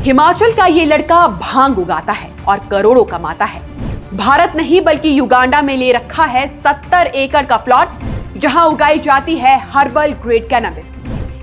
हिमाचल का ये लड़का भांग उगाता है और करोड़ों कमाता है। भारत नहीं बल्कि युगांडा में ले रखा है 70 एकड़ का प्लॉट, जहां उगाई जाती है हर्बल ग्रेड कैनबिस।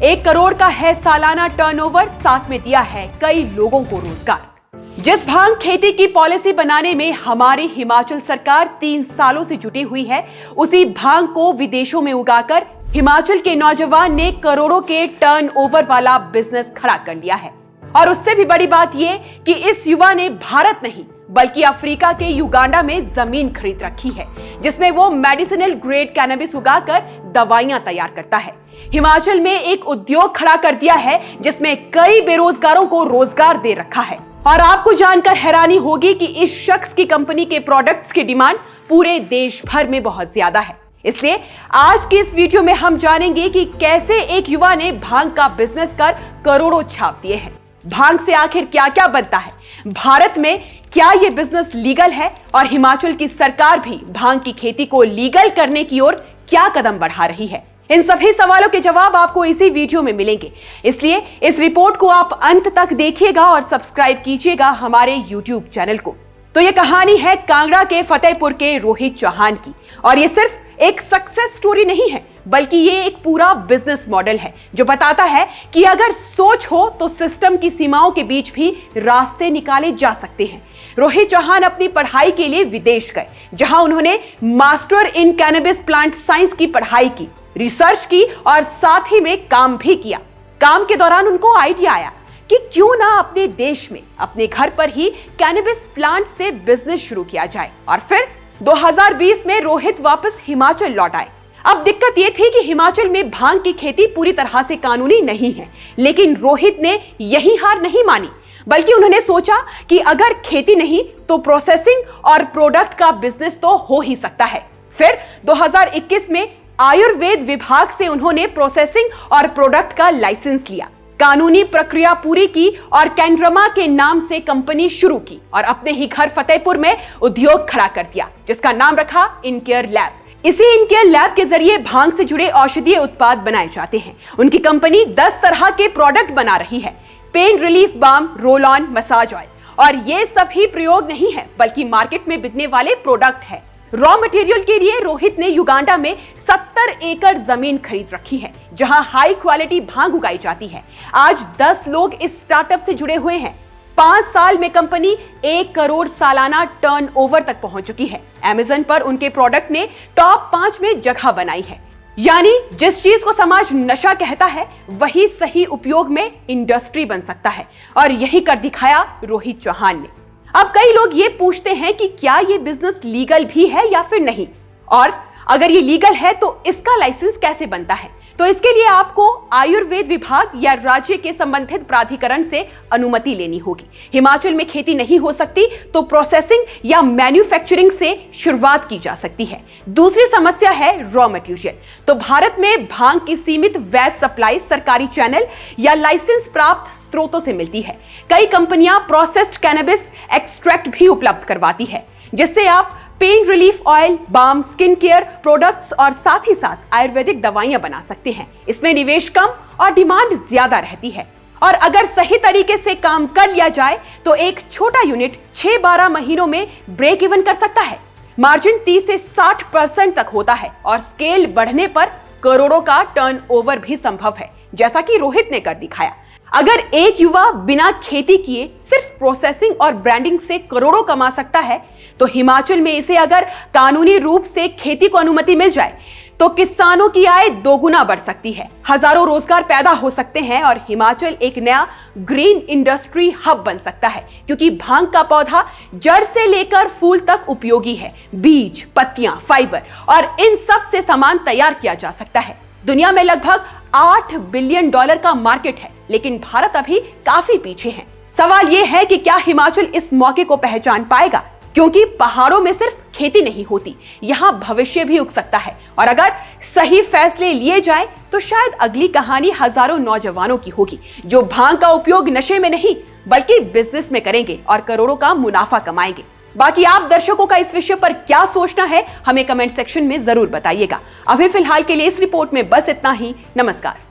1 करोड़ का है सालाना टर्नओवर, साथ में दिया है कई लोगों को रोजगार। जिस भांग खेती की पॉलिसी बनाने में हमारी हिमाचल सरकार 3 सालों से जुटी हुई है, उसी भांग को विदेशों में उगाकर हिमाचल के नौजवान ने करोड़ों के टर्नओवर वाला बिजनेस खड़ा कर लिया है। और उससे भी बड़ी बात यह कि इस युवा ने भारत नहीं बल्कि अफ्रीका के युगांडा में जमीन खरीद रखी है, जिसमें वो मेडिसिनल ग्रेड कैनबिस उगाकर दवाइयां तैयार करता है। हिमाचल में एक उद्योग खड़ा कर दिया है जिसमें कई बेरोजगारों को रोजगार दे रखा है। और आपको जानकर हैरानी होगी कि इस शख्स की कंपनी के प्रोडक्ट्स की डिमांड पूरे देश भर में बहुत ज्यादा है। इसलिए आज की इस वीडियो में हम जानेंगे कि कैसे एक युवा ने भांग का बिजनेस कर करोड़ों छाप दिए हैं। भांग से आखिर क्या क्या बनता है, भारत में क्या ये बिजनेस लीगल है और हिमाचल की सरकार भी भांग की खेती को लीगल करने की ओर क्या कदम बढ़ा रही है। इन सभी सवालों के जवाब आपको इसी वीडियो में मिलेंगे, इसलिए इस रिपोर्ट को आप अंत तक देखिएगा और सब्सक्राइब कीजिएगा हमारे YouTube चैनल को। तो ये कहानी है कांगड़ा के फतेहपुर के रोहित चौहान की, और ये सिर्फ एक सक्सेस स्टोरी नहीं है बल्कि ये एक पूरा बिजनेस मॉडल है जो बताता है कि अगर सोच हो तो सिस्टम की सीमाओं के बीच भी रास्ते निकाले जा सकते हैं। रोहित चौहान अपनी पढ़ाई के लिए विदेश गए, जहां उन्होंने master in cannabis plant science की पढ़ाई की, रिसर्च की और साथ ही में काम भी किया। काम के दौरान उनको आइडिया आया कि क्यों ना अपने देश में अपने घर पर ही कैनबिस प्लांट से बिजनेस शुरू किया जाए। और फिर 2020 में रोहित वापस हिमाचल लौट आए। अब दिक्कत यह थी कि हिमाचल में भांग की खेती पूरी तरह से कानूनी नहीं है, लेकिन रोहित ने यही हार नहीं मानी, बल्कि उन्होंने सोचा कि अगर खेती नहीं तो प्रोसेसिंग और प्रोडक्ट का बिजनेस तो हो ही सकता है। फिर 2021 में आयुर्वेद विभाग से उन्होंने प्रोसेसिंग और प्रोडक्ट का लाइसेंस लिया, कानूनी प्रक्रिया पूरी की और कैंड्रमा के नाम से कंपनी शुरू की और अपने ही घर फतेहपुर में उद्योग खड़ा कर दिया, जिसका नाम रखा इनकेयर लैब। इसी इनकेयर लैब के जरिए भांग से जुड़े औषधीय उत्पाद बनाए जाते हैं। उनकी कंपनी 10 तरह के प्रोडक्ट बना रही है, pain relief balm, roll on, massage oil. और ये सभी प्रयोग नहीं है बल्कि मार्केट में बिकने वाले प्रोडक्ट है। रॉ मटेरियल के लिए रोहित ने युगांडा में 70 एकड़ जमीन खरीद रखी है, जहां हाई क्वालिटी भांग उगाई जाती है। आज 10 लोग इस स्टार्टअप से जुड़े हुए हैं। 5 साल में कंपनी 1 करोड़ सालाना टर्नओवर तक पहुंच चुकी है। अमेज़न पर उनके प्रोडक्ट ने टॉप 5 में जगह बनाई है। यानी जिस चीज को समाज नशा कहता है, वही सही उपयोग में इंडस्ट्री बन सकता है, और यही कर दिखाया रोहित चौहान ने। अब कई लोग ये पूछते हैं कि क्या ये बिजनेस लीगल भी है या फिर नहीं, और अगर ये लीगल है तो इसका लाइसेंस कैसे बनता है। तो इसके लिए आपको आयुर्वेद विभाग या राज्य के संबंधित प्राधिकरण से अनुमति लेनी होगी। हिमाचल में खेती नहीं हो सकती तो प्रोसेसिंग या मैन्युफैक्चरिंग से शुरुआत की जा सकती है। दूसरी समस्या है रॉ मटेरियल। तो भारत में भांग की सीमित वैध सप्लाई सरकारी चैनल या लाइसेंस प्राप्त स्रोतों से मिलती है। कई कंपनियां प्रोसेस्ड कैनबिस एक्सट्रैक्ट भी उपलब्ध करवाती है, जिससे आप pain relief oil, balm, skin care products और साथ ही साथ आयुर्वेदिक दवाइयां बना सकते हैं। इसमें निवेश कम और डिमांड ज्यादा रहती है, और अगर सही तरीके से काम कर लिया जाए तो एक छोटा यूनिट 6-12 महीनों में ब्रेक इवन कर सकता है। मार्जिन 30 से 60% तक होता है और स्केल बढ़ने पर करोड़ों का टर्नओवर भी संभव है, जैसा कि रोहित ने कर दिखाया। अगर एक युवा बिना खेती किए सिर्फ प्रोसेसिंग और ब्रांडिंग से करोड़ों कमा सकता है, तो हिमाचल में इसे अगर कानूनी रूप से खेती को अनुमति मिल जाए तो किसानों की आय 2 गुना बढ़ सकती है, हजारों रोजगार पैदा हो सकते हैं और हिमाचल एक नया ग्रीन इंडस्ट्री हब बन सकता है। क्योंकि भांग का पौधा जड़ से लेकर फूल तक उपयोगी है। बीज, पत्तियां, फाइबर और इन सब से सामान तैयार किया जा सकता है। दुनिया में लगभग $8 बिलियन का मार्केट है, लेकिन भारत अभी काफी पीछे है। सवाल यह है कि क्या हिमाचल इस मौके को पहचान पाएगा, क्योंकि पहाड़ों में सिर्फ खेती नहीं होती, यहाँ भविष्य भी उग सकता है। और अगर सही फैसले लिए जाए तो शायद अगली कहानी हजारों नौजवानों की होगी, जो भांग का उपयोग नशे में नहीं बल्कि बिजनेस में करेंगे और करोड़ों का मुनाफा कमाएंगे। बाकी आप दर्शकों का इस विषय पर क्या सोचना है, हमें कमेंट सेक्शन में जरूर बताइएगा। अभी फिलहाल के लिए इस रिपोर्ट में बस इतना ही। नमस्कार।